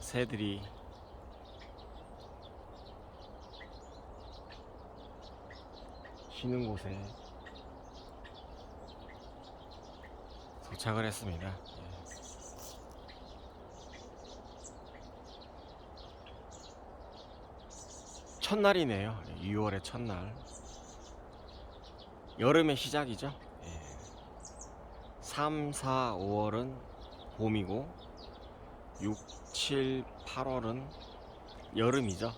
새들이 쉬는 곳에 도착을 했습니다. 첫날이네요. 6월의 첫날. 여름의 시작이죠. 3, 4, 5월은 봄이고 6, 7, 8월은 여름이죠.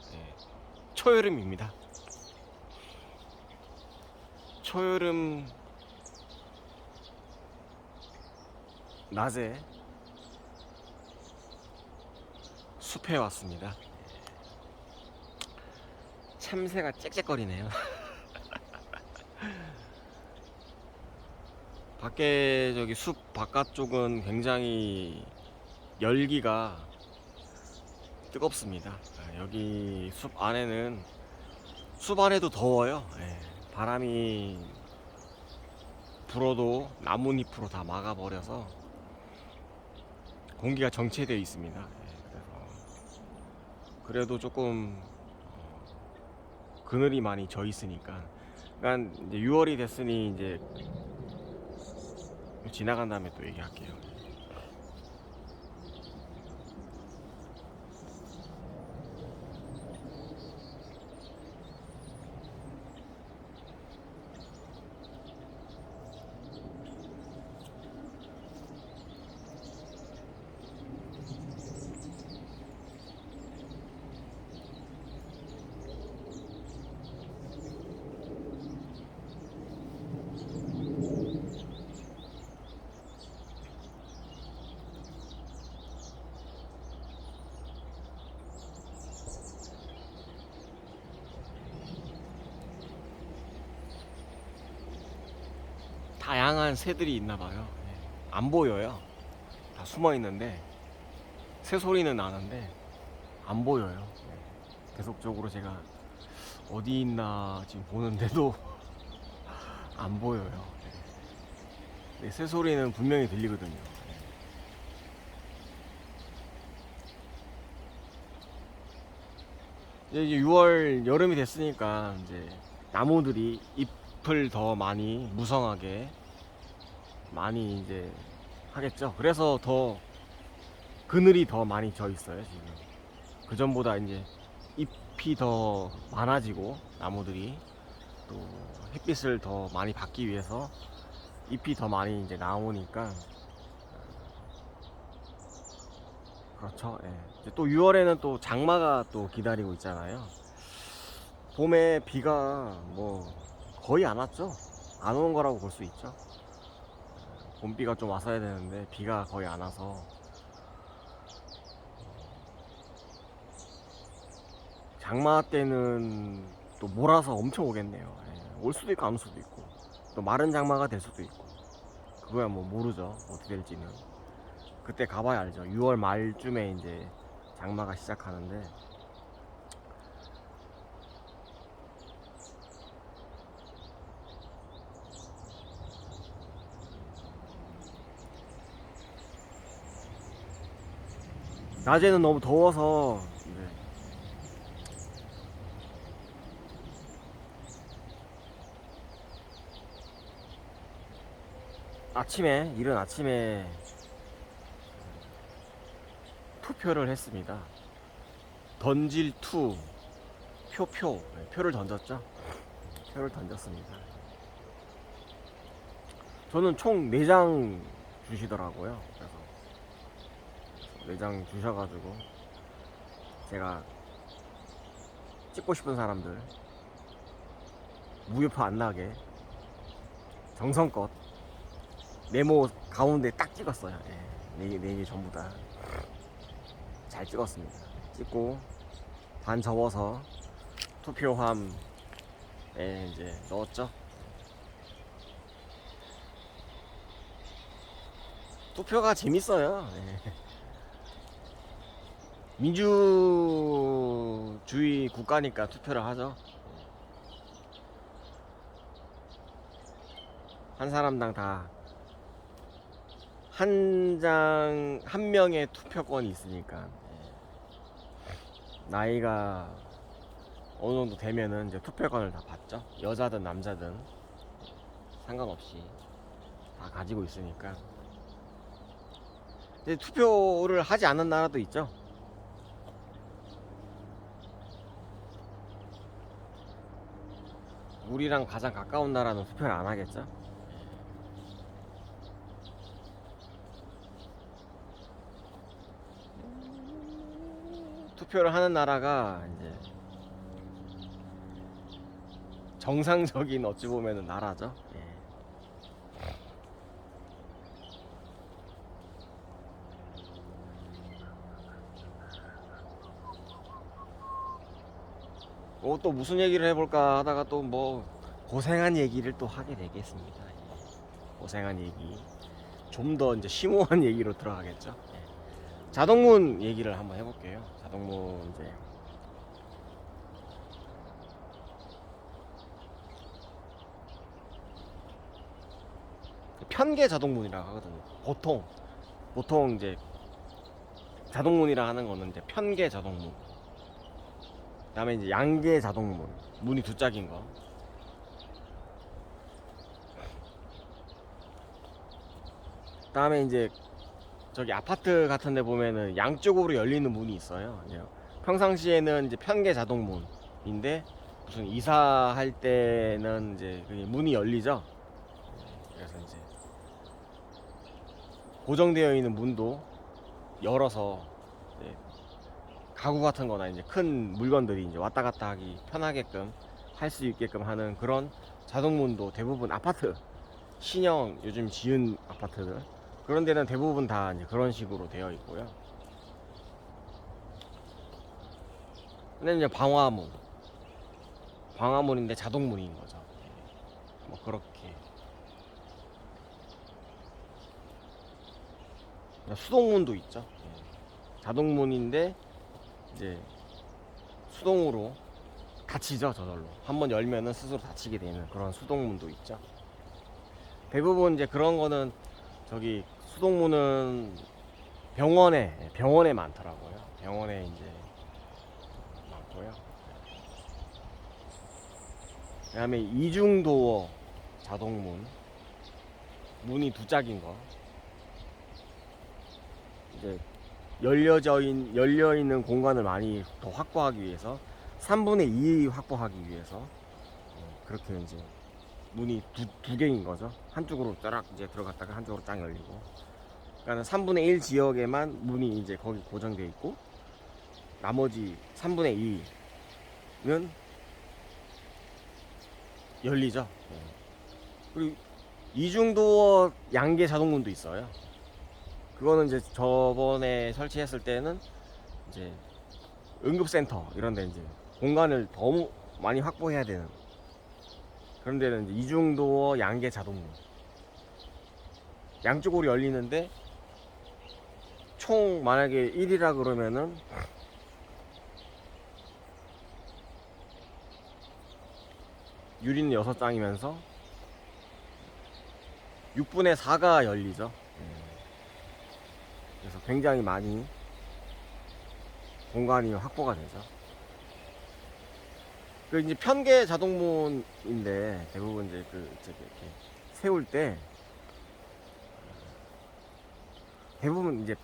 초여름입니다. 초여름 낮에 숲에 왔습니다. 참새가 짹짹거리네요. 밖에 저기 숲 바깥쪽은 굉장히 열기가 뜨겁습니다. 여기 숲 안에도 더워요. 바람이 불어도 나뭇잎으로 다 막아버려서 공기가 정체되어 있습니다. 그래도 조금 그늘이 많이 져 있으니까. 그러니까 이제 6월이 됐으니 이제 지나간 다음에 또 얘기할게요. 다양한 새들이 있나 봐요. 안 보여요. 다 숨어 있는데 새 소리는 나는데 안 보여요. 계속적으로 제가 어디 있나 지금 보는데도 안 보여요. 새 소리는 분명히 들리거든요. 이제 6월 여름이 됐으니까 이제 나무들이 잎을 더 많이 무성하게 많이 이제 하겠죠. 그래서 더 그늘이 더 많이 져 있어요 지금. 그 전보다 이제 잎이 더 많아지고 나무들이 또 햇빛을 더 많이 받기 위해서 잎이 더 많이 이제 나오니까 그렇죠. 이제 또 6월에는 또 장마가 또 기다리고 있잖아요. 봄에 비가 뭐 거의 안 왔죠. 안 오는 거라고 볼 수 있죠. 봄비가 좀 왔어야 되는데 비가 거의 안 와서 장마 때는 또 몰아서 엄청 오겠네요. 올 수도 있고 안 올 수도 있고 또 마른 장마가 될 수도 있고 그거야 뭐 모르죠. 어떻게 될지는 그때 가봐야 알죠. 6월 말쯤에 이제 장마가 시작하는데 낮에는 너무 더워서 이제 이른 아침에 투표를 했습니다. 던질 투 표를 던졌죠. 표를 던졌습니다. 저는 총 4장 주시더라고요. 그래서 4장 주셔가지고 제가 찍고 싶은 사람들 무효표 안 나게 정성껏 네모 가운데 딱 찍었어요. 네 개 전부 다 잘 찍었습니다. 찍고 반 접어서 투표함에 이제 넣었죠. 투표가 재밌어요. 민주주의 국가니까 투표를 하죠. 한 사람당 다 한 명의 투표권이 있으니까 나이가 어느 정도 되면은 이제 투표권을 다 받죠. 여자든 남자든 상관없이 다 가지고 있으니까. 이제 투표를 하지 않는 나라도 있죠. 우리랑 가장 가까운 나라는 투표를 안 하겠죠. 투표를 하는 나라가 이제 정상적인 어찌 보면은 나라죠. 예. 또 무슨 얘기를 해볼까 하다가 또 뭐 고생한 얘기를 또 하게 되겠습니다. 예. 고생한 얘기 좀 더 이제 심오한 얘기로 들어가겠죠. 예. 자동문 얘기를 한번 해볼게요. 자동문 이제 편계 자동문이라고 하거든요. 보통 이제 자동문이라 하는 거는 이제 편계 자동문. 그다음에 이제 양계 자동문, 문이 두 짝인 거. 그다음에 이제 저기 아파트 같은 데 보면은 양쪽으로 열리는 문이 있어요. 이제 평상시에는 이제 편계 자동문인데 무슨 이사할 때는 이제 그게 문이 열리죠. 그래서 이제 고정되어 있는 문도 열어서 이제 가구 같은 거나 이제 큰 물건들이 이제 왔다 갔다 하기 편하게끔 할 수 있게끔 하는 그런 자동문도 대부분 아파트, 신형 요즘 지은 아파트들 그런 데는 대부분 다 이제 그런 식으로 되어 있고요. 근데 이제 방화문인데 자동문인 거죠. 뭐 그렇게 수동문도 있죠. 자동문인데 이제 수동으로 닫히죠. 저절로 한번 열면은 스스로 닫히게 되는 그런 수동문도 있죠. 대부분 이제 그런 거는 저기 수동문은 병원에 많더라고요. 병원에 이제 많고요. 그다음에 이중도어 자동문, 문이 두 짝인 거 이제 열려 있는 공간을 많이 더 확보하기 위해서 3분의 2 확보하기 위해서 그렇게 이제 문이 두 개인 거죠. 한쪽으로 쫙 이제 들어갔다가 한쪽으로 쫙 열리고. 그러니까 3분의 1 지역에만 문이 이제 거기 고정되어 있고 나머지 3분의 2는 열리죠. 그리고 이중도어 양계 자동문도 있어요. 그거는 이제 저번에 설치했을 때는 이제 응급센터 이런 데 이제 공간을 너무 많이 확보해야 되는 그런 데는 이제 이중도어 양계 자동문 양쪽으로 열리는데 총 만약에 1이라 그러면은 유리는 6장이면서 6분의 4가 열리죠. 그래서 굉장히 많이 공간이 확보가 되죠. 그 이제 편계 자동문인데 대부분 이제 이렇게 세울 때 대부분 이제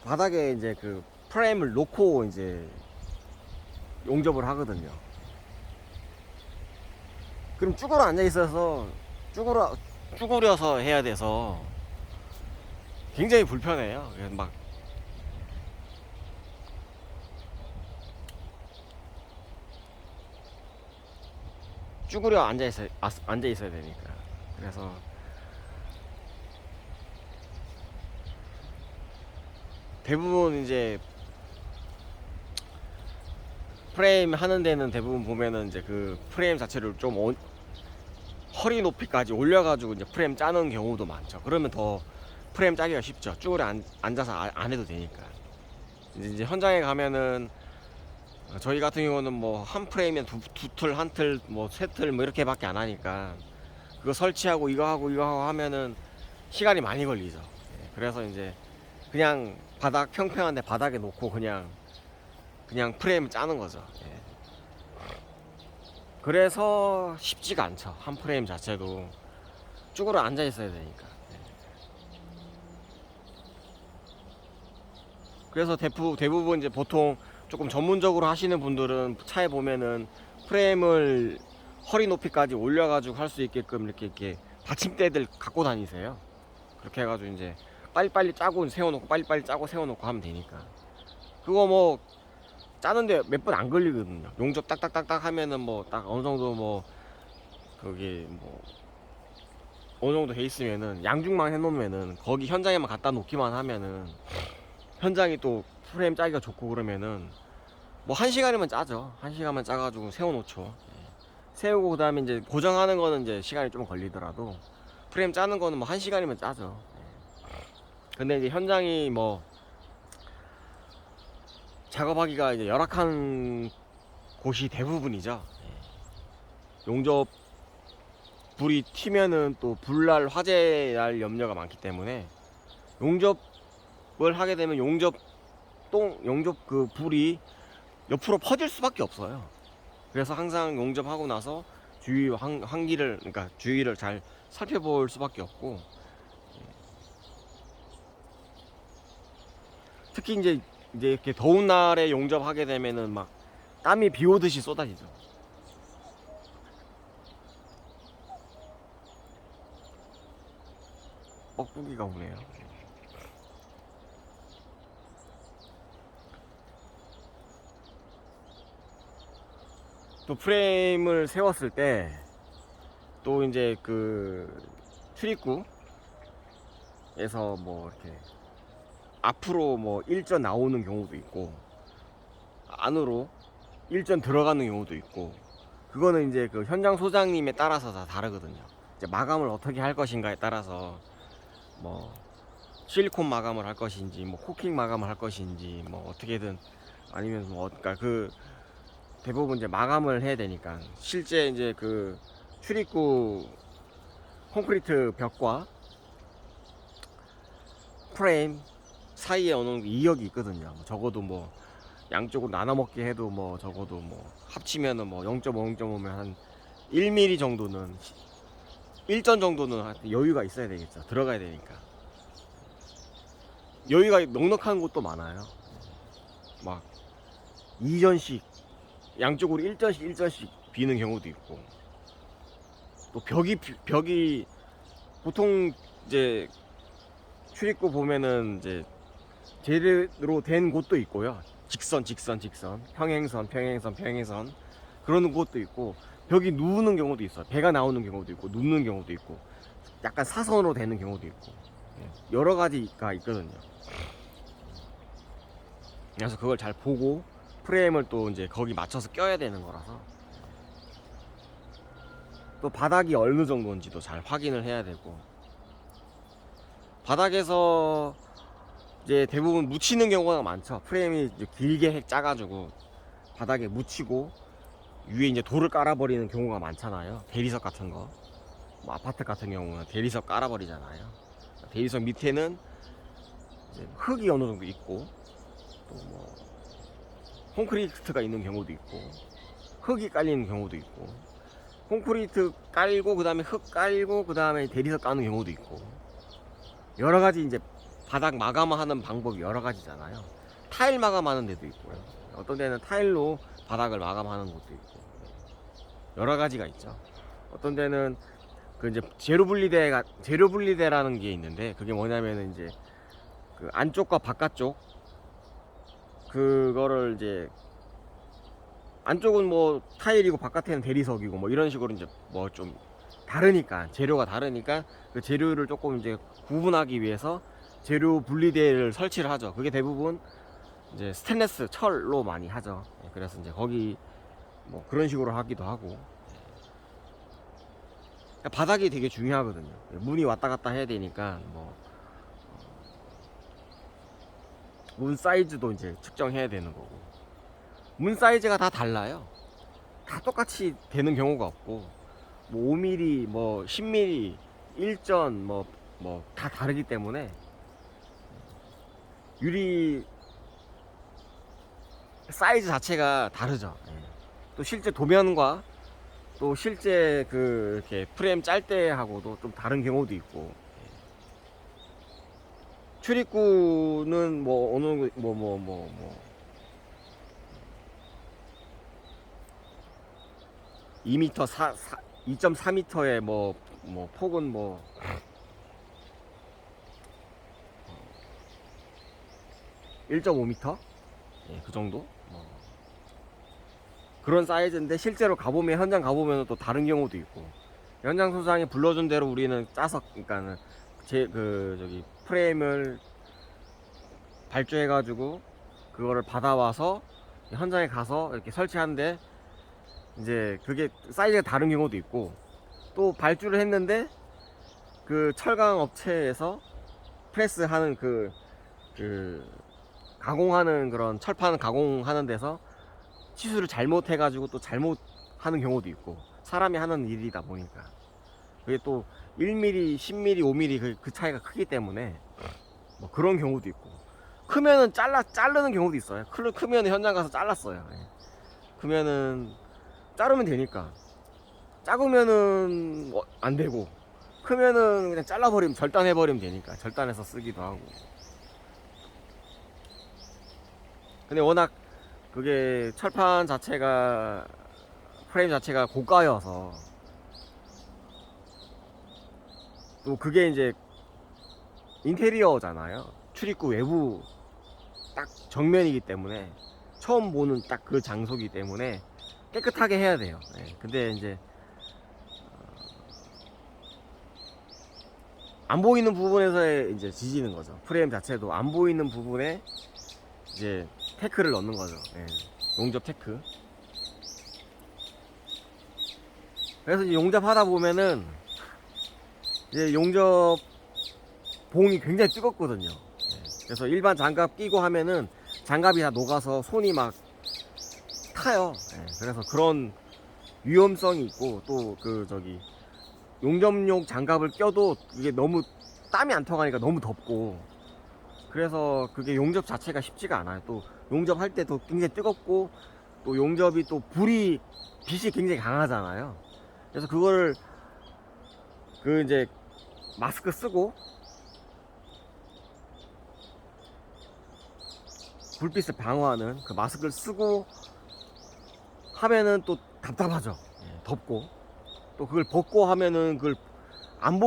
바닥에 이제 그 프레임을 놓고 이제 용접을 하거든요. 그럼 쭈그려 앉아 있어서 쭈그려서 해야 돼서 굉장히 불편해요. 그래서 막 쭈그려 앉아 있어야 되니까. 그래서 대부분 이제 프레임 하는 데는 대부분 보면은 이제 그 프레임 자체를 좀 허리 높이까지 올려가지고 이제 프레임 짜는 경우도 많죠. 그러면 더 프레임 짜기가 쉽죠. 쭈그려 앉아서 안 해도 되니까. 이제 현장에 가면은 저희 같은 경우는 뭐 한 프레임에 두 틀, 한 틀, 뭐 세 틀 뭐 이렇게밖에 안 하니까 그거 설치하고 이거 하고 하면은 시간이 많이 걸리죠. 그래서 이제 그냥 평평한데 바닥에 놓고 그냥 그냥 프레임을 짜는 거죠. 예. 그래서 쉽지가 않죠. 한 프레임 자체도 쭈그러 앉아 있어야 되니까. 예. 그래서 대부분 이제 보통 조금 전문적으로 하시는 분들은 차에 보면은 프레임을 허리 높이까지 올려가지고 할 수 있게끔 이렇게 받침대들 갖고 다니세요. 그렇게 해가지고 이제 빨리빨리 짜고 세워놓고 빨리빨리 짜고 세워놓고 하면 되니까. 그거 뭐 짜는데 몇 분 안 걸리거든요. 용접 딱딱딱딱 하면은 뭐 딱 어느 정도 뭐 그게 뭐 어느 정도 돼 있으면은 양중만 해놓으면은 거기 현장에만 갖다 놓기만 하면은 현장이 또 프레임 짜기가 좋고 그러면은 뭐 1시간이면 짜죠. 1시간만 짜가지고 세워놓죠. 예. 세우고 그 다음에 이제 고정하는 거는 이제 시간이 좀 걸리더라도 프레임 짜는 거는 뭐 1시간이면 짜죠. 예. 근데 이제 현장이 뭐 작업하기가 이제 열악한 곳이 대부분이죠. 예. 용접 불이 튀면은 또 불날 화재 날 염려가 많기 때문에 용접을 하게 되면 용접 그 불이 옆으로 퍼질 수밖에 없어요. 그래서 항상 용접하고 나서 환기를 그러니까 주위를 잘 살펴볼 수밖에 없고, 특히 이제 이렇게 더운 날에 용접하게 되면은 막 땀이 비 오듯이 쏟아지죠. 뻐꾸기가 오네요. 또 프레임을 세웠을 때 또 이제 그 출입구에서 뭐 이렇게 앞으로 뭐 일전 나오는 경우도 있고 안으로 일전 들어가는 경우도 있고, 그거는 이제 그 현장 소장님에 따라서 다 다르거든요. 이제 마감을 어떻게 할 것인가에 따라서 뭐 실리콘 마감을 할 것인지 뭐 코킹 마감을 할 것인지 뭐 어떻게든, 아니면 뭐 그러니까 그 대부분 이제 마감을 해야 되니까 실제 이제 그 출입구 콘크리트 벽과 프레임 사이에 어느 정도 이역이 있거든요. 적어도 뭐 양쪽으로 나눠 먹게 해도 뭐 적어도 뭐 합치면은 뭐 0.5, 0.5면 한 1mm 정도는, 일전 정도는 여유가 있어야 되겠죠. 들어가야 되니까. 여유가 넉넉한 곳도 많아요. 막 2전씩 양쪽으로 1전씩 비는 경우도 있고, 또 벽이 보통 이제 출입구 보면은 이제 제대로 된 곳도 있고요. 직선 평행선 그러는 곳도 있고, 벽이 누우는 경우도 있어요. 배가 나오는 경우도 있고 눕는 경우도 있고 약간 사선으로 되는 경우도 있고, 여러 가지가 있거든요. 그래서 그걸 잘 보고 프레임을 또 이제 거기 맞춰서 껴야 되는 거라서, 또 바닥이 어느 정도인지도 잘 확인을 해야 되고, 바닥에서 이제 대부분 묻히는 경우가 많죠. 프레임이 이제 길게 짜가지고 바닥에 묻히고 위에 이제 돌을 깔아버리는 경우가 많잖아요. 대리석 같은 거, 뭐 아파트 같은 경우는 대리석 깔아버리잖아요. 대리석 밑에는 이제 흙이 어느 정도 있고 또 뭐 콘크리트가 있는 경우도 있고 흙이 깔리는 경우도 있고, 콘크리트 깔고 그 다음에 흙 깔고 그 다음에 대리석 까는 경우도 있고, 여러 가지 이제 바닥 마감하는 방법이 여러 가지잖아요. 타일 마감하는 데도 있고요. 어떤 데는 타일로 바닥을 마감하는 것도 있고 여러 가지가 있죠. 어떤 데는 그 이제 재료 분리대라는 게 있는데, 그게 뭐냐면은 이제 그 안쪽과 바깥쪽 그거를 이제 안쪽은 뭐 타일이고 바깥에는 대리석이고 뭐 이런 식으로 이제 뭐 좀 다르니까, 재료가 다르니까 그 재료를 조금 이제 구분하기 위해서 재료 분리대를 설치를 하죠. 그게 대부분 이제 스테인리스 철로 많이 하죠. 그래서 이제 거기 뭐 그런 식으로 하기도 하고, 바닥이 되게 중요하거든요. 문이 왔다 갔다 해야 되니까 뭐 문 사이즈도 이제 측정해야 되는 거고, 문 사이즈가 다 달라요. 다 똑같이 되는 경우가 없고, 뭐 5mm, 뭐 10mm, 일전 뭐 다 다르기 때문에 유리 사이즈 자체가 다르죠. 예. 또 실제 도면과 또 실제 그 이렇게 프레임 짤 때하고도 좀 다른 경우도 있고. 출입구는 뭐 어느 뭐 2m 2.4m의 뭐 폭은 뭐 1.5m? 예, 그 정도? 그런 사이즈인데 실제로 가보면 현장 가보면 또 다른 경우도 있고 현장 소장이 불러준 대로 우리는 짜서 그러니까는 제 그 저기 프레임을 발주해 가지고 그거를 받아와서 현장에 가서 이렇게 설치하는데 이제 그게 사이즈가 다른 경우도 있고 또 발주를 했는데 그 철강 업체에서 프레스하는 그 가공하는 그런 철판 가공하는 데서 치수를 잘못해 가지고 또 잘못하는 경우도 있고 사람이 하는 일이다 보니까 그게 또 1mm, 10mm, 5mm 그 차이가 크기 때문에 뭐 그런 경우도 있고 크면은 자르는 경우도 있어요. 크면 현장 가서 잘랐어요. 예. 크면은 자르면 되니까 작으면은 안 되고 크면은 그냥 잘라버리면 절단해버리면 되니까 절단해서 쓰기도 하고. 근데 워낙 그게 철판 자체가 프레임 자체가 고가여서 또 그게 이제 인테리어잖아요. 출입구 외부 딱 정면이기 때문에 처음 보는 딱 그 장소이기 때문에 깨끗하게 해야 돼요. 예. 근데 이제 안 보이는 부분에서 이제 지지는 거죠. 프레임 자체도 안 보이는 부분에 이제 테크를 넣는 거죠. 예. 용접 테크. 그래서 이제 용접하다 보면은 이제 용접 봉이 굉장히 뜨겁거든요. 예. 그래서 일반 장갑 끼고 하면은 장갑이 다 녹아서 손이 막 타요. 예. 그래서 그런 위험성이 있고 또 그 저기 용접용 장갑을 껴도 이게 너무 땀이 안 통하니까 너무 덥고 그래서 그게 용접 자체가 쉽지가 않아요. 또 용접할 때도 굉장히 뜨겁고 또 용접이 또 빛이 굉장히 강하잖아요. 그래서 그거를 그 이제 마스크 쓰고 불빛을 방어하는 그 마스크를 쓰고 하면은 또 답답하죠. 예, 덥고 또 그걸 벗고 하면은 그걸 안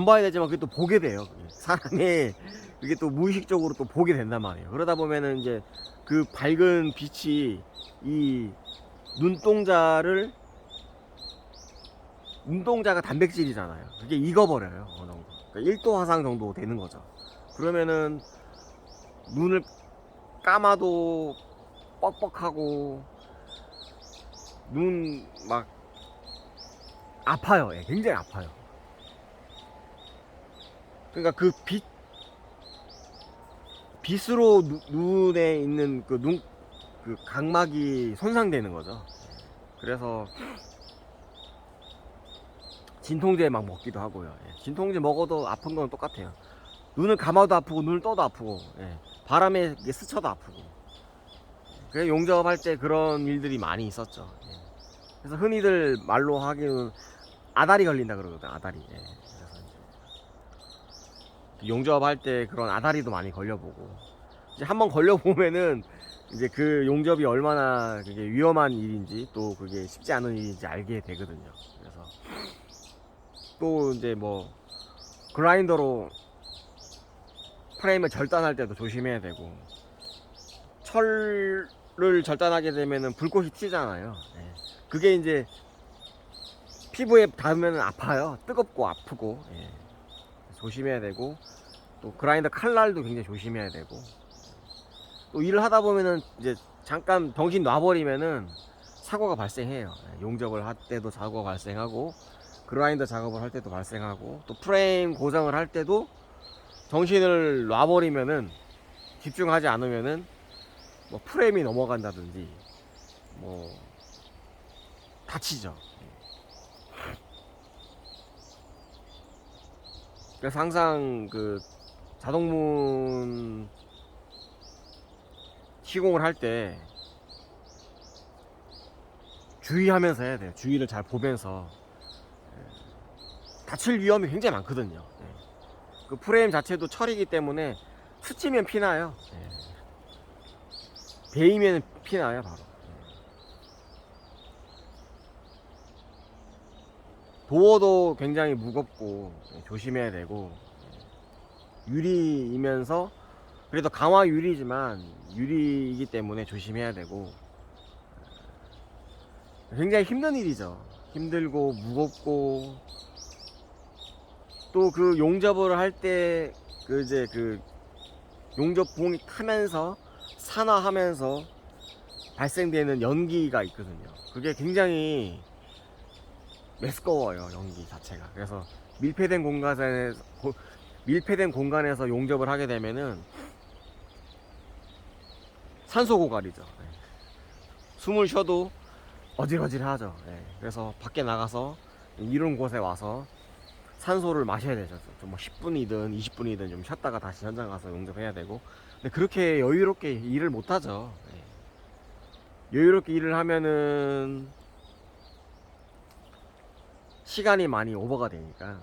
봐야 되지만 그게 또 보게 돼요. 사람이 그게 또 무의식적으로 또 보게 된단 말이에요. 그러다 보면은 이제 그 밝은 빛이 이 눈동자가 단백질이잖아요. 그게 익어버려요. 어느 정도. 그러니까 1도 화상 정도 되는 거죠. 그러면은 눈을 감아도 뻑뻑하고 눈 막 아파요. 예, 굉장히 아파요. 그러니까 그 빛으로 눈에 있는 그 각막이 손상되는 거죠. 그래서 진통제 막 먹기도 하고요. 예, 진통제 먹어도 아픈 건 똑같아요. 눈을 감아도 아프고 눈을 떠도 아프고 예, 바람에 스쳐도 아프고. 그래서 용접할 때 그런 일들이 많이 있었죠. 예. 그래서 흔히들 말로 하기는 아다리 걸린다 그러거든. 아다리. 예. 그래서 이제 용접할 때 그런 아다리도 많이 걸려보고 이제 한번 걸려보면은 이제 그 용접이 얼마나 그게 위험한 일인지 또 그게 쉽지 않은 일인지 알게 되거든요. 그래서 또 이제 뭐 그라인더로 프레임을 절단할 때도 조심해야 되고 철을 절단하게 되면은 불꽃이 튀잖아요. 예. 그게 이제 피부에 닿으면 아파요. 뜨겁고 아프고 예. 조심해야 되고 또 그라인더 칼날도 굉장히 조심해야 되고 또 일을 하다 보면은 이제 잠깐 정신 놔버리면은 사고가 발생해요. 예. 용접을 할 때도 사고가 발생하고 그라인더 작업을 할 때도 발생하고 또 프레임 고정을 할 때도 정신을 놔버리면은 집중하지 않으면은 뭐 프레임이 넘어간다든지 뭐 다치죠. 그래서 항상 그 자동문 시공을 할 때 주의하면서 해야 돼요. 주의를 잘 보면서. 다칠 위험이 굉장히 많거든요. 그 프레임 자체도 철이기 때문에 스치면 피나요. 베이면 피나요 바로. 도어도 굉장히 무겁고 조심해야 되고, 유리이면서 그래도 강화 유리지만 유리이기 때문에 조심해야 되고, 굉장히 힘든 일이죠. 힘들고 무겁고, 또 그 용접을 할 때 그 이제 그 용접봉이 타면서 산화하면서 발생되는 연기가 있거든요. 그게 굉장히 메스꺼워요, 연기 자체가. 그래서 밀폐된 공간에서 용접을 하게 되면은 산소 고갈이죠. 숨을 쉬어도 어질어질하죠. 그래서 밖에 나가서 이런 곳에 와서 산소를 마셔야 되죠. 좀 뭐 10분이든 20분이든 좀 쉬었다가 다시 현장 가서 용접해야 되고. 근데 그렇게 여유롭게 일을 못 하죠. 여유롭게 일을 하면은 시간이 많이 오버가 되니까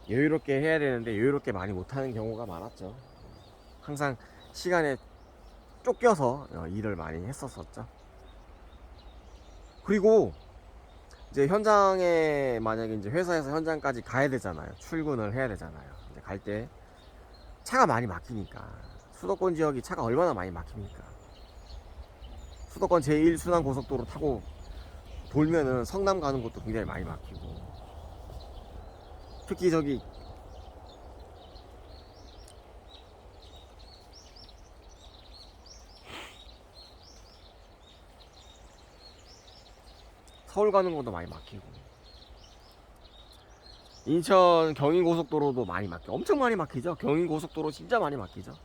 여유롭게 해야 되는데 여유롭게 많이 못하는 경우가 많았죠. 항상 시간에 쫓겨서 일을 많이 했었었죠. 그리고 이제 현장에 만약에 이제 회사에서 현장까지 가야 되잖아요. 출근을 해야 되잖아요. 이제 갈 때 차가 많이 막히니까, 수도권 지역이 차가 얼마나 많이 막힙니까? 수도권 제1순환 고속도로 타고 돌면은 성남 가는 곳도 굉장히 많이 막히고, 특히 저기 서울 가는 곳도 많이 막히고, 인천 경인고속도로도 많이 막혀. 엄청 많이 막히죠. 경인고속도로 진짜 많이 막히죠.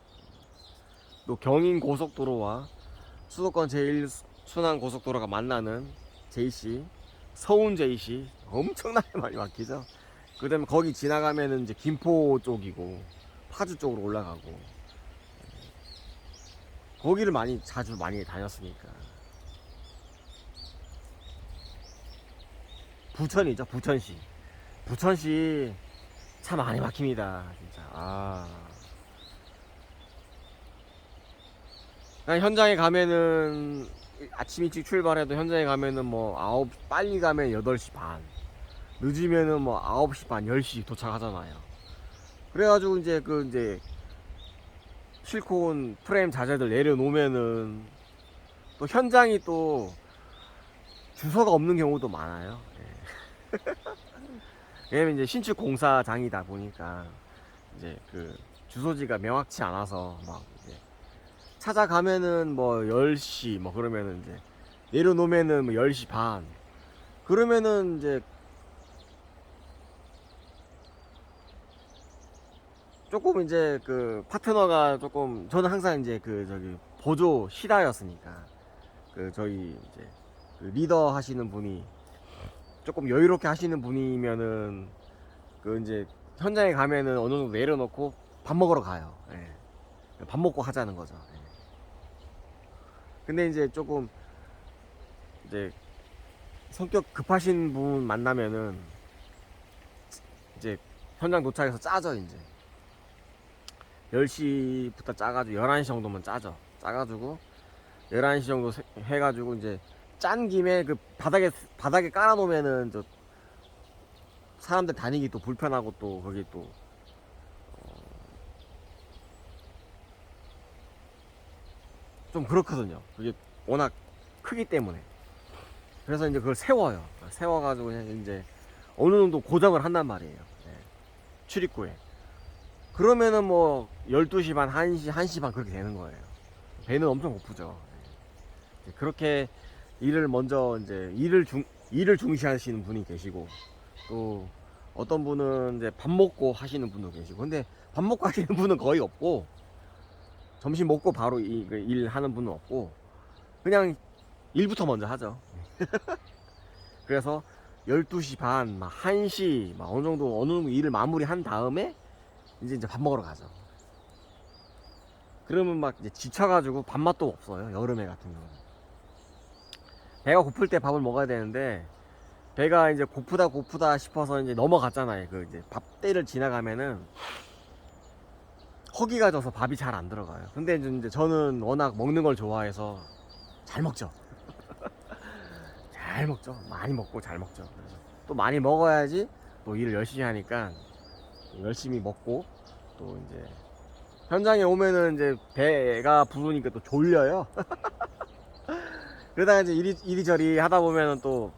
또 경인고속도로와 수도권 제1순환 고속도로가 만나는 JC, 서운 JC 엄청나게 많이 막히죠. 그 다음에 거기 지나가면은 이제 김포 쪽이고 파주 쪽으로 올라가고, 거기를 자주 많이 다녔으니까. 부천이죠. 부천시 참 많이 막힙니다 진짜. 그냥 현장에 가면은 아침 일찍 출발해도 현장에 가면은 뭐 빨리 가면 8시 반, 늦으면은 뭐 9시 반, 10시 도착하잖아요. 그래가지고 이제 싣고 온 프레임 자재들 내려놓으면은 또 현장이 또 주소가 없는 경우도 많아요. 왜냐면 이제 신축 공사장이다 보니까 이제 그 주소지가 명확치 않아서 막 이제 찾아가면은 뭐 10시 뭐 그러면은 이제 내려놓으면은 뭐 10시 반, 그러면은 이제 조금 이제 그 파트너가 조금, 저는 항상 이제 그 저기 보조 시다였으니까 저희 이제 그 리더 하시는 분이 조금 여유롭게 하시는 분이면은 그 이제 현장에 가면은 어느 정도 내려놓고 밥 먹으러 가요. 밥 먹고 하자는 거죠. 근데 이제 조금 이제 성격 급하신 분 만나면은 이제 현장 도착해서 짜죠. 이제 10시부터 짜가지고 11시 정도면 짜죠. 짜가지고 11시 정도 해가지고 이제 짠 김에 그 바닥에 깔아놓으면은 저 사람들 다니기 또 불편하고, 또 거기 또 좀 그렇거든요. 그게 워낙 크기 때문에. 그래서 이제 그걸 세워가지고 그냥 이제 어느 정도 고정을 한단 말이에요. 출입구에. 그러면은 뭐 12시 반, 1시 반 그렇게 되는 거예요. 배는 엄청 고프죠. 그렇게 일을 먼저 이제 일을 중시하시는 분이 계시고, 또 어떤 분은 이제 밥 먹고 하시는 분도 계시고. 근데 밥 먹고 하시는 분은 거의 없고, 점심 먹고 바로 일 하는 분은 없고, 그냥 일부터 먼저 하죠. 그래서 12시 반, 막 1시, 막 어느 정도 일을 마무리한 다음에 이제 밥 먹으러 가죠. 그러면 막 이제 지쳐가지고 밥맛도 없어요. 여름에 같은 경우는. 배가 고플 때 밥을 먹어야 되는데 배가 이제 고프다 싶어서 이제 넘어갔잖아요. 그 이제 밥 때를 지나가면은 허기가 져서 밥이 잘 안 들어가요. 근데 이제 저는 워낙 먹는 걸 좋아해서 잘 먹죠. 잘 먹죠. 많이 먹고 잘 먹죠. 그래서 또 많이 먹어야지 또 일을 열심히 하니까 열심히 먹고 또 이제 현장에 오면은 이제 배가 부르니까 또 졸려요. 그러다가 이제 이리저리 하다 보면은 또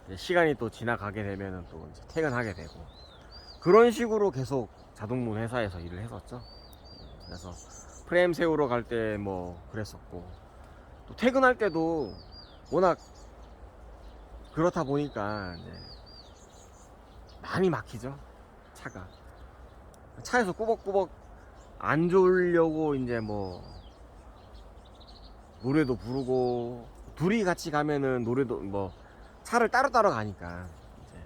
이제 시간이 또 지나가게 되면은 또 이제 퇴근하게 되고 그런 식으로 계속 자동문 회사에서 일을 했었죠. 그래서 프레임 세우러 갈 때 뭐 그랬었고 또 퇴근할 때도 워낙 그렇다 보니까 이제 많이 막히죠. 차가 차에서 꾸벅꾸벅 안 졸려고 이제 뭐 노래도 부르고 둘이 같이 가면은 노래도 뭐 차를 따로따로 가니까 이제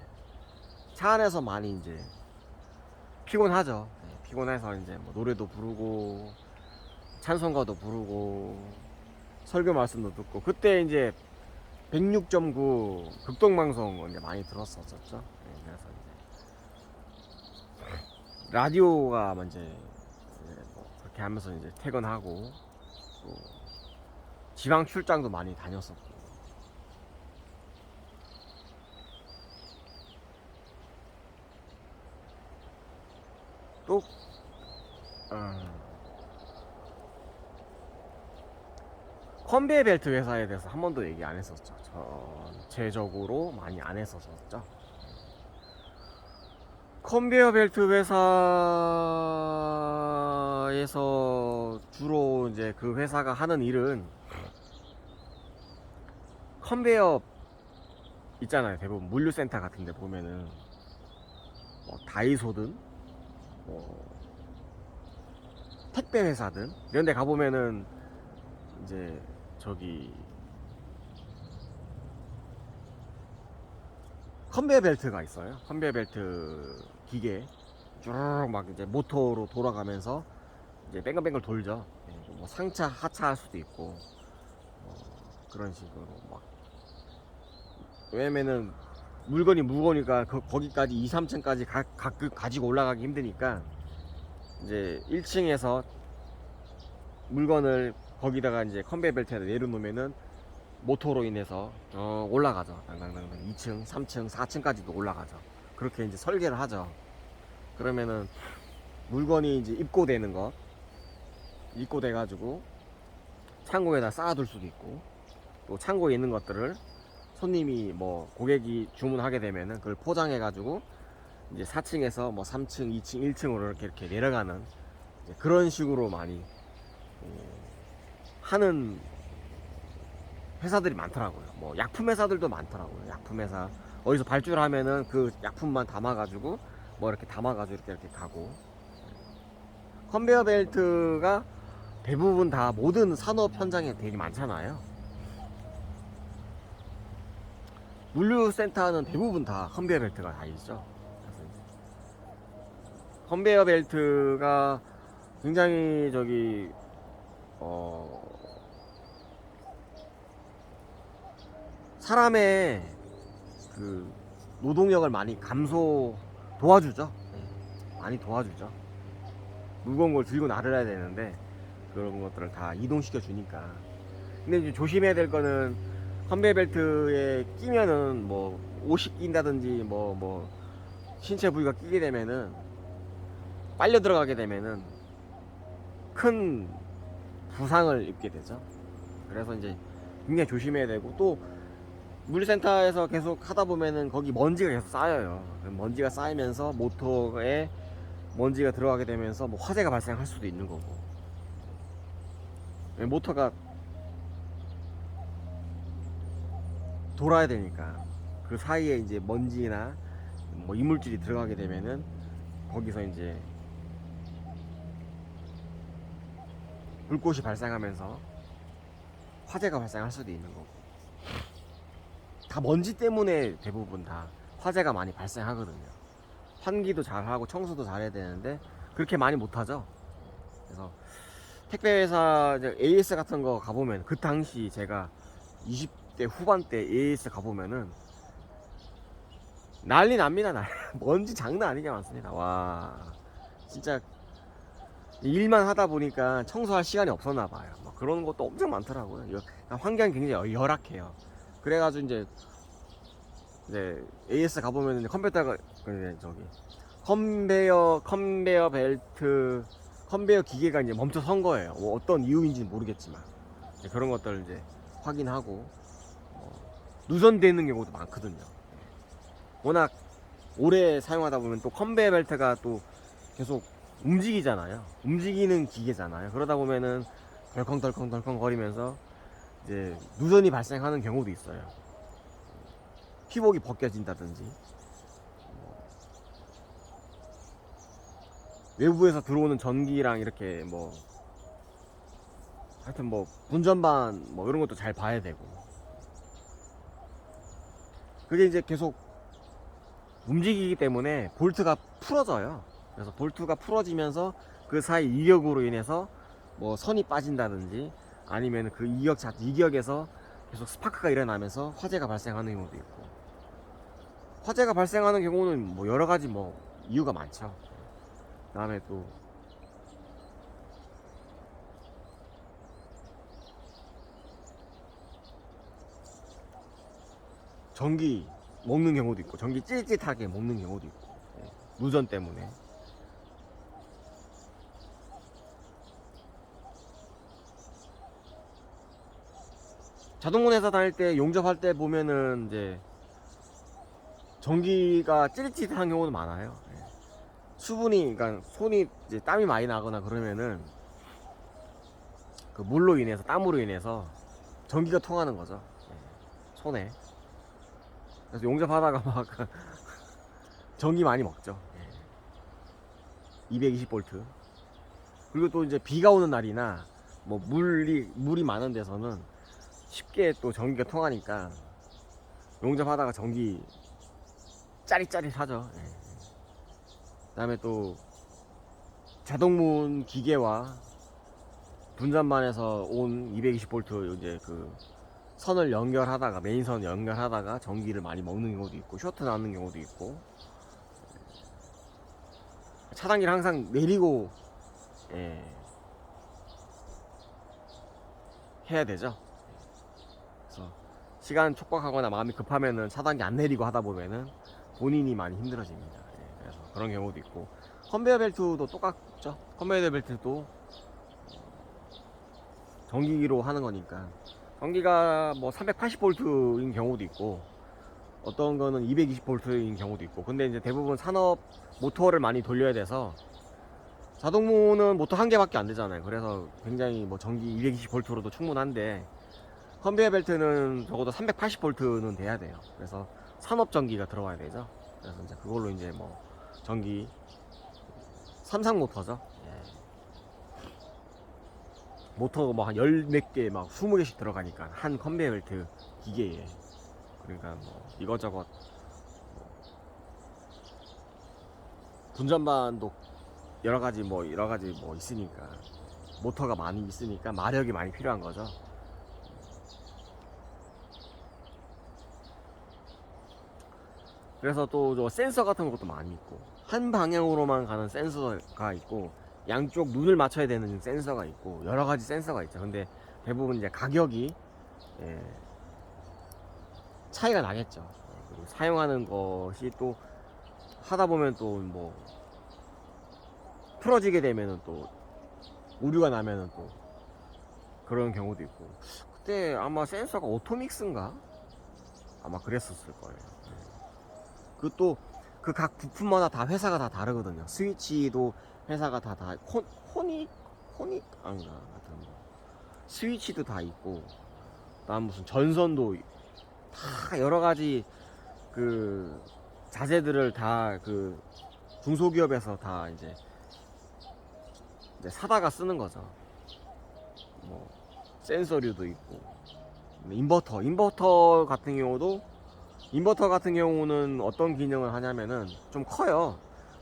차 안에서 많이 이제 피곤하죠. 네, 피곤해서 이제 뭐 노래도 부르고 찬송가도 부르고 설교 말씀도 듣고 그때 이제 106.9 극동방송 이제 많이 들었었죠. 네, 그래서 이제 라디오가 이제 뭐 그렇게 하면서 이제 퇴근하고 또 지방 출장도 많이 다녔었고 또 컨베이어 벨트 회사에 대해서 한 번도 얘기 안 했었죠. 전체적으로 많이 안 했었죠. 컨베이어 벨트 회사에서 주로 이제 그 회사가 하는 일은 컨베이어 있잖아요. 대부분 물류센터 같은 데 보면은 뭐 다이소든 뭐 택배 회사든 이런 데 가보면은 이제 저기 컨베이어 벨트가 있어요. 컨베이어 벨트 기계 쭉 막 이제 모터로 돌아가면서 이제 뱅글뱅글 돌죠. 뭐 상차 하차 할 수도 있고 뭐 그런 식으로 막 왜냐면은 물건이 무거우니까 거기까지 2, 3층까지 가끔 가지고 올라가기 힘드니까 이제 1층에서 물건을 거기다가 이제 컨베이어 벨트에 내려놓으면은 모터로 인해서 올라가죠. 당당당 2층, 3층, 4층까지도 올라가죠. 그렇게 이제 설계를 하죠. 그러면은 물건이 이제 입고되는 것, 입고돼 가지고 창고에다 쌓아둘 수도 있고 또 창고에 있는 것들을 손님이 뭐 고객이 주문하게 되면은 그걸 포장해 가지고 이제 4층에서 뭐 3층, 2층, 1층으로 이렇게 내려가는 그런 식으로 많이 하는 회사들이 많더라고요. 뭐 약품 회사들도 많더라고요. 약품 회사 어디서 발주하면은 그 약품만 담아가지고 뭐 이렇게 담아가지고 이렇게 가고 컨베이어 벨트가 대부분 다 모든 산업 현장에 되게 많잖아요. 물류센터는 대부분 다 컨베이어 벨트가 다 있죠. 컨베이어 벨트가 굉장히 저기 사람의 그 노동력을 많이 도와주죠. 많이 도와주죠. 무거운 걸 들고 나르야 되는데 그런 것들을 다 이동시켜 주니까. 근데 이제 조심해야 될 거는 컨베이어 벨트에 끼면은 뭐 옷이 낀다든지 뭐 신체 부위가 끼게 되면은 빨려 들어가게 되면은 큰 부상을 입게 되죠. 그래서 이제 굉장히 조심해야 되고 또 물류센터에서 계속 하다 보면은 거기 먼지가 계속 쌓여요. 먼지가 쌓이면서 모터에 먼지가 들어가게 되면서 뭐 화재가 발생할 수도 있는 거고 모터가 돌아야 되니까 그 사이에 이제 먼지나 뭐 이물질이 들어가게 되면은 거기서 이제 불꽃이 발생하면서 화재가 발생할 수도 있는 거고 다 먼지 때문에 대부분 다 화재가 많이 발생하거든요. 환기도 잘하고 청소도 잘해야 되는데 그렇게 많이 못하죠. 그래서 택배 회사 AS 같은 거 가보면, 그 당시 제가 20대 후반때 AS 가보면은 난리 납니다. 먼지 장난 아니게 많습니다. 와, 진짜 일만 하다 보니까 청소할 시간이 없었나 봐요. 뭐 그런 것도 엄청 많더라고요. 환경이 굉장히 열악해요. 그래가지고 이제 AS 가보면 컴퓨터가 저기 컨베어 벨트, 컨베어 기계가 이제 멈춰 선 거예요. 뭐 어떤 이유인지는 모르겠지만 이제 그런 것들을 이제 확인하고 누전되는 경우도 많거든요. 워낙 오래 사용하다 보면 또 컨베어 벨트가 또 계속 움직이잖아요. 움직이는 기계잖아요. 그러다 보면은 덜컹덜컹 거리면서 이제 누전이 발생하는 경우도 있어요. 피복이 벗겨진다든지, 외부에서 들어오는 전기랑 이렇게 뭐 하여튼 뭐 분전반 뭐 이런 것도 잘 봐야 되고, 그게 이제 계속 움직이기 때문에 볼트가 풀어져요. 그래서 볼트가 풀어지면서 그 사이 이격으로 인해서 뭐 선이 빠진다든지, 아니면 그 이격에서 계속 스파크가 일어나면서 화재가 발생하는 경우도 있고, 화재가 발생하는 경우는 뭐 여러 가지 뭐 이유가 많죠. 그다음에 또 전기 먹는 경우도 있고, 전기 찌릿찌릿하게 먹는 경우도 있고, 누전 때문에. 자동문 회사 다닐 때 용접할 때 보면은 이제 전기가 찌릿찌릿한 경우도 많아요. 수분이, 그러니까 손이 이제 땀이 많이 나거나 그러면은 그 물로 인해서, 땀으로 인해서 전기가 통하는 거죠. 손에. 그래서 용접하다가 막 전기 많이 먹죠. 220V. 그리고 또 이제 비가 오는 날이나 뭐 물이 많은 데서는 쉽게 또 전기가 통하니까 용접하다가 전기 짜릿짜릿하죠. 그다음에 또 자동문 기계와 분전반에서 온 220V 이제 그 선을 연결하다가, 메인선 연결하다가 전기를 많이 먹는 경우도 있고, 쇼트 나는 경우도 있고, 차단기를 항상 내리고 해야 되죠. 그래서 시간 촉박하거나 마음이 급하면은 차단기 안 내리고 하다 보면은 본인이 많이 힘들어집니다. 그래서 그런 경우도 있고, 컨베이어 벨트도 똑같죠. 컨베이어 벨트도 전기로 하는 거니까 전기가 뭐 380V인 경우도 있고, 어떤 거는 220V인 경우도 있고. 근데 이제 대부분 산업 모터를 많이 돌려야 돼서, 자동문은 모터 한 개밖에 안 되잖아요. 그래서 굉장히 뭐 전기 220V로도 충분한데, 컨베이어 벨트는 적어도 380V는 돼야 돼요. 그래서 산업 전기가 들어와야 되죠. 그래서 이제 그걸로 이제 뭐 전기 삼상 모터죠. 모터가 뭐 한 열 몇 개, 막 20개씩 들어가니까 한 컨베이어 벨트 기계에. 그러니까 뭐 이것저것 분전반도 여러 가지 뭐 있으니까, 모터가 많이 있으니까 마력이 많이 필요한 거죠. 그래서 또 저 센서 같은 것도 많이 있고, 한 방향으로만 가는 센서가 있고, 양쪽 눈을 맞춰야 되는 센서가 있고, 여러 가지 센서가 있죠. 근데 대부분 이제 가격이 차이가 나겠죠. 그리고 사용하는 것이 또 하다 보면 또 뭐 풀어지게 되면은 또 오류가 나면은 또 그런 경우도 있고. 그때 아마 센서가 오토믹스인가 아마 그랬었을 거예요. 그것도 그 각 부품마다 다 회사가 다 다르거든요. 스위치도 회사가 다 호닉 아닌가 하여튼 뭐 스위치도 다 있고, 그다음 무슨 전선도 다 여러 가지 그 자재들을 다 그 중소기업에서 다 이제 사다가 쓰는 거죠. 뭐 센서류도 있고, 인버터 같은 경우는 어떤 기능을 하냐면은 좀 커요.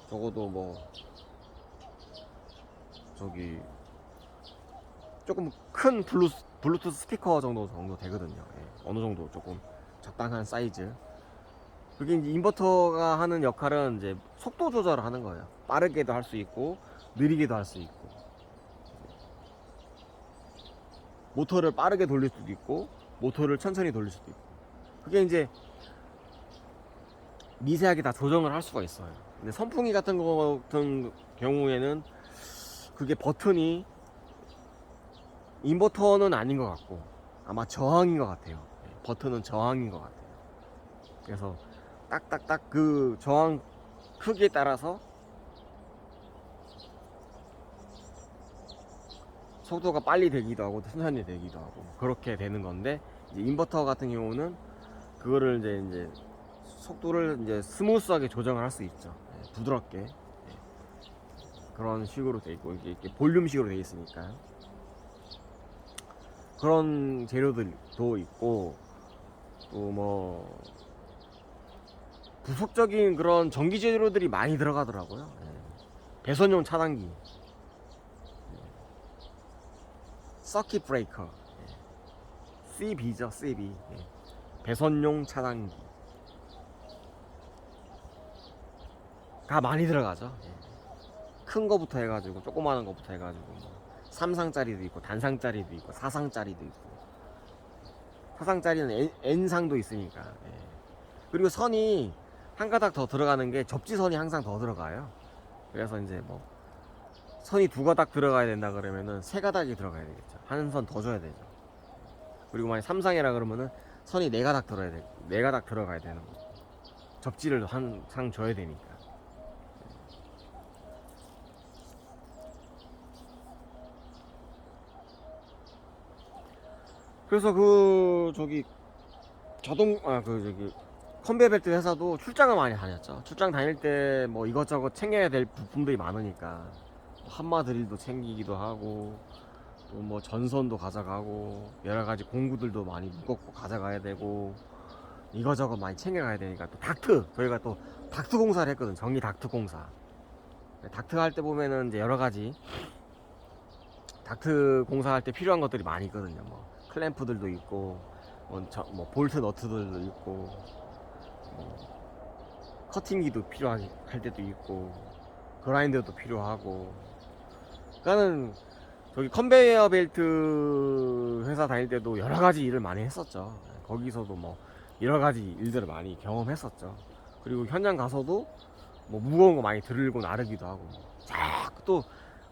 적어도 뭐 저기 조금 큰 블루투스 스피커 정도 되거든요. 예, 어느 정도 조금 적당한 사이즈. 그게 이제 인버터가 하는 역할은 이제 속도 조절을 하는 거예요. 빠르게도 할 수 있고 느리게도 할 수 있고, 모터를 빠르게 돌릴 수도 있고 모터를 천천히 돌릴 수도 있고, 그게 이제 미세하게 다 조정을 할 수가 있어요. 근데 선풍기 같은 경우에는 그게 버튼이 인버터는 아닌 것 같고 아마 저항인 것 같아요. 버튼은 저항인 것 같아요. 그래서 딱딱딱 그 저항 크기에 따라서 속도가 빨리 되기도 하고 천천히 되기도 하고 그렇게 되는 건데, 이제 인버터 같은 경우는 그거를 이제 속도를 이제 스무스하게 조정을 할 수 있죠. 부드럽게 그런 식으로 돼 있고, 이게 볼륨식으로 돼 있으니까 그런 재료들도 있고, 또 뭐 부속적인 그런 전기 재료들이 많이 들어가더라고요. 배선용 차단기, 서킷 브레이커, CB죠, CB. 배선용 차단기가 많이 들어가죠. 큰 거부터 해가지고 조그마한 거부터 해가지고 뭐 3상짜리도 있고 단상짜리도 있고 4상짜리도 있고, 4상짜리는 N상도 있으니까. 그리고 선이 한 가닥 더 들어가는 게 접지선이 항상 더 들어가요. 그래서 이제 뭐 선이 두 가닥 들어가야 된다 그러면은 세 가닥이 들어가야 되겠죠. 한 선 더 줘야 되죠. 그리고 만약 3상이라 그러면은 선이 네 가닥 네 가닥 들어가야 되는 거고, 접지를 한 상 줘야 되니까. 그래서 컨베이어 벨트 회사도 출장을 많이 다녔죠. 출장 다닐 때 뭐 이것저것 챙겨야 될 부품들이 많으니까 한마 드릴도 챙기기도 하고, 또 뭐 전선도 가져가고 여러 가지 공구들도 많이 무겁고 가져가야 되고, 이거저거 많이 챙겨가야 되니까, 또 저희가 또 닥트 공사를 했거든. 전기 닥트 공사. 닥트 할 때 보면은 이제 여러 가지 닥트 공사할 때 필요한 것들이 많이 있거든요. 뭐 클램프들도 있고, 뭐 볼트 너트들도 있고, 커팅기도 필요할 때도 있고, 그라인더도 필요하고. 그러니까는 저기 컨베이어 벨트 회사 다닐 때도 여러 가지 일을 많이 했었죠. 거기서도 뭐 여러 가지 일들을 많이 경험했었죠. 그리고 현장 가서도 뭐 무거운 거 많이 들고 나르기도 하고, 또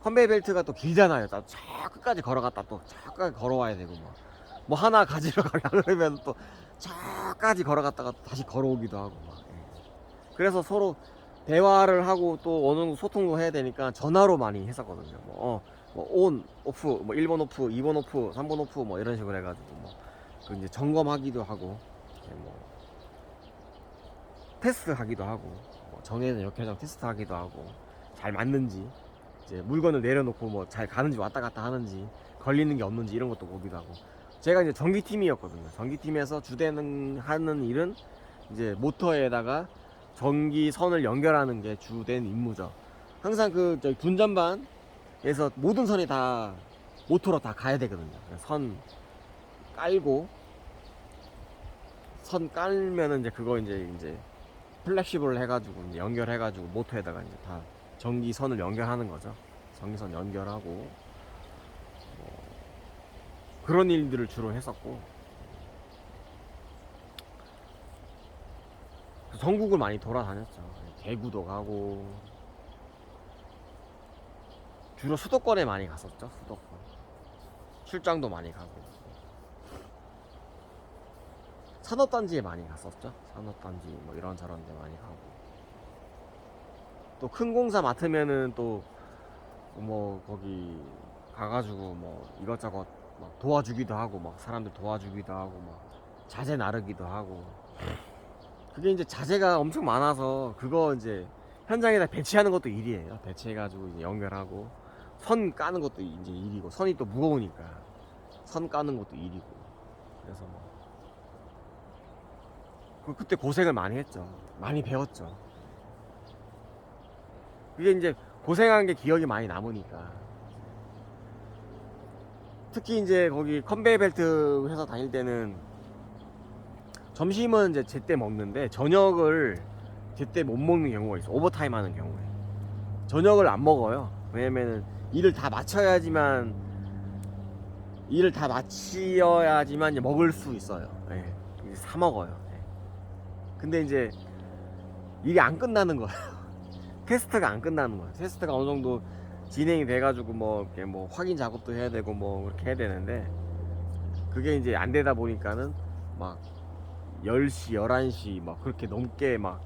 컨베이어 벨트가 또 길잖아요. 쫙 끝까지 걸어갔다 또 끝까지 걸어와야 되고, 뭐 하나 가지러 가려 그러면 또 저까지 걸어갔다가 다시 걸어오기도 하고 그래서 서로 대화를 하고 또 어느 정도 소통도 해야 되니까 전화로 많이 했었거든요. 온, 오프, 뭐 1번 오프, 2번 오프, 3번 오프 뭐 이런 식으로 해가지고 그 이제 점검하기도 하고, 뭐 테스트 하기도 하고, 정해진 역회전 테스트 하기도 하고, 잘 맞는지, 이제 물건을 내려놓고 뭐 잘 가는지 왔다 갔다 하는지 걸리는 게 없는지 이런 것도 보기도 하고. 제가 이제 전기팀이었거든요. 전기팀에서 하는 일은 이제 모터에다가 전기선을 연결하는 게 주된 임무죠. 항상 저기 분전반에서 모든 선이 다 모터로 다 가야 되거든요. 선 깔면은 이제 그거 이제 플렉시블 해가지고 이제 연결해가지고 모터에다가 이제 다 전기선을 연결하는 거죠. 전기선 연결하고 그런 일들을 주로 했었고, 전국을 많이 돌아다녔죠. 대구도 가고, 주로 수도권에 많이 갔었죠. 수도권 출장도 많이 가고, 산업단지에 많이 갔었죠. 산업단지 뭐 이런저런 데 많이 가고, 또 큰 공사 맡으면은 또 뭐 거기 가가지고 뭐 이것저것 막 도와주기도 하고, 막 사람들 도와주기도 하고, 막 자재 나르기도 하고. 그게 이제 자재가 엄청 많아서 그거 이제 현장에다 배치하는 것도 일이에요. 배치해가지고 이제 연결하고, 선 까는 것도 이제 일이고, 선이 또 무거우니까 선 까는 것도 일이고. 그래서 그때 고생을 많이 했죠. 많이 배웠죠. 그게 이제 고생한 게 기억이 많이 남으니까. 특히 이제 거기 컨베이어 벨트 회사 다닐 때는 점심은 이제 제때 먹는데 저녁을 제때 못 먹는 경우가 있어. 오버타임 하는 경우에 저녁을 안 먹어요. 왜냐면은 일을 다 마쳐야지만 이제 먹을 수 있어요. 예. 이제 사 먹어요. 예. 근데 이제 일이 안 끝나는 거예요. 테스트가 안 끝나는 거예요. 테스트가 어느 정도 진행이 돼가지고 뭐 이렇게 뭐 확인 작업도 해야 되고 뭐 그렇게 해야 되는데 그게 이제 안 되다 보니까는 막 10시, 11시 막 그렇게 넘게 막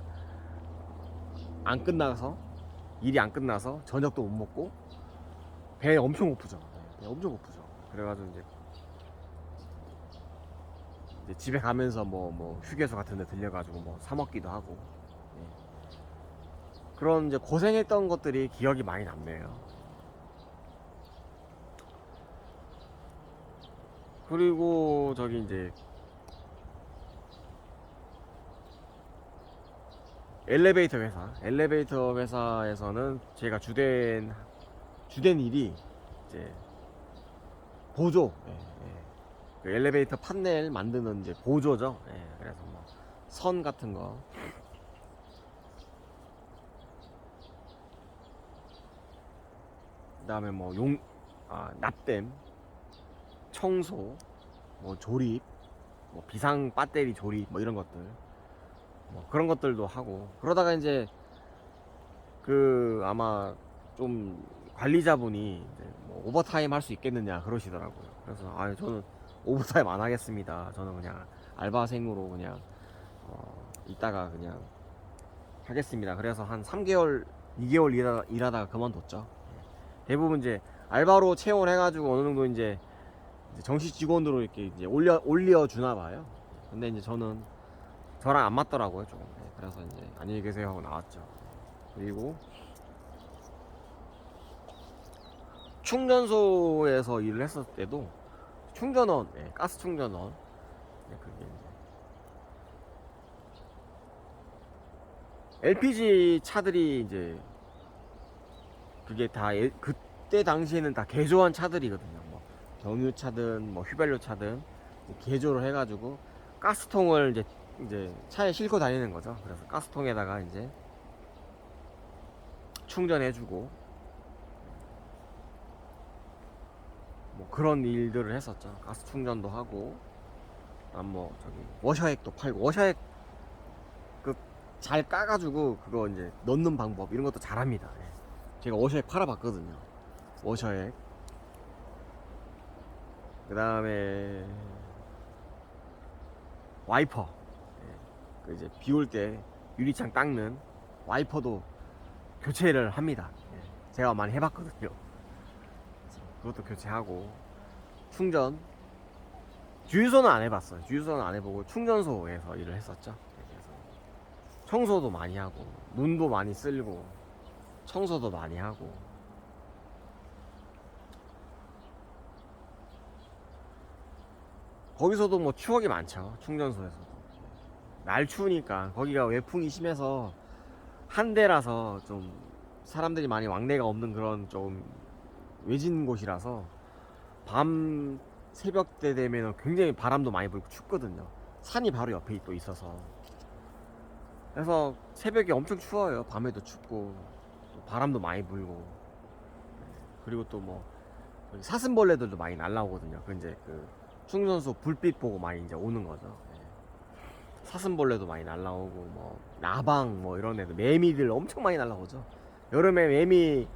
안 끝나서 일이 안 끝나서 저녁도 못 먹고 배 엄청 고프죠. 배 엄청 고프죠. 그래가지고 이제 집에 가면서 뭐 휴게소 같은 데 들려가지고 뭐 사 먹기도 하고 예. 그런 이제 고생했던 것들이 기억이 많이 남네요. 그리고 저기 이제 엘리베이터 회사에서는 제가 주된 일이 이제 보조, 예, 예. 그 엘리베이터 판넬 만드는 이제 보조죠. 예, 그래서 뭐 선 같은 거, 그다음에 뭐 납땜, 청소, 뭐 조립, 뭐 비상 배터리 조립, 뭐 이런 것들, 뭐 그런 것들도 하고 그러다가 이제 그 아마 좀 관리자분이 이제 뭐 오버타임 할 수 있겠느냐 그러시더라고요. 그래서 저는 오버타임 안 하겠습니다. 저는 그냥 알바생으로 그냥 이따가 그냥 하겠습니다. 그래서 한 3개월, 2개월 일하다가 그만뒀죠. 대부분 이제 알바로 채용을 해가지고 어느 정도 이제 정식 직원으로 이렇게 이제 올려 주나 봐요. 근데 이제 저는 저랑 안 맞더라고요, 조금. 그래서 이제 안녕히 계세요 하고 나왔죠. 그리고 충전소에서 일을 했었을 때도 충전원, 가스 충전원, 그게 이제 LPG 차들이 이제 그게 다 그때 당시에는 다 개조한 차들이거든요. 뭐 경유차든 뭐 휘발유차든 개조를 해가지고 가스통을 이제 차에 싣고 다니는 거죠. 그래서 가스통에다가 이제 충전해주고 뭐 그런 일들을 했었죠. 가스 충전도 하고, 뭐 저기 워셔액도 팔고 워셔액 그 잘 까가지고 그거 이제 넣는 방법 이런 것도 잘합니다. 제가 워셔액 팔아봤거든요. 워셔액. 그 다음에 와이퍼. 그 이제 비 올 때 유리창 닦는 와이퍼도 교체를 합니다. 제가 많이 해봤거든요. 그것도 교체하고 충전. 주유소는 안 해봤어요. 주유소는 안 해보고 충전소에서 일을 했었죠. 그래서 청소도 많이 하고 문도 많이 쓸고 청소도 많이 하고 거기서도 뭐 추억이 많죠. 충전소에서도 날 추우니까 거기가 외풍이 심해서 한 대라서 좀 사람들이 많이 왕래가 없는 그런 좀 외진 곳이라서 밤 새벽 때 되면 굉장히 바람도 많이 불고 춥거든요. 산이 바로 옆에 또 있어서 그래서 새벽에 엄청 추워요. 밤에도 춥고 바람도 많이 불고 그리고 또 뭐 사슴벌레들도 많이 날라오거든요. 그 이제 그 충전소 불빛 보고 많이 이제 오는 거죠. 사슴벌레도 많이 날라오고 뭐 나방 뭐 이런 애들 매미들 엄청 많이 날라오죠. 여름에 매미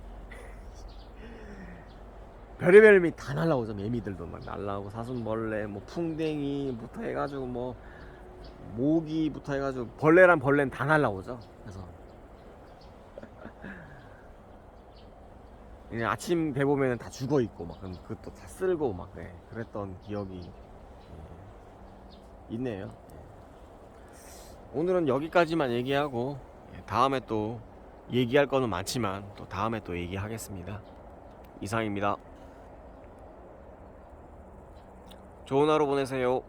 별의별 미 다 날라오죠. 매미들도 막 날라오고 사슴벌레 뭐 풍뎅이부터 해가지고 뭐 모기부터 해가지고 벌레란 벌레는 다 날라오죠. 그래서 그냥 아침 돼 보면은 다 죽어 있고 막 그것도 다 쓸고 막 그랬던 기억이 있네요. 오늘은 여기까지만 얘기하고 다음에 또 얘기할 거는 많지만 또 다음에 또 얘기하겠습니다. 이상입니다. 좋은 하루 보내세요.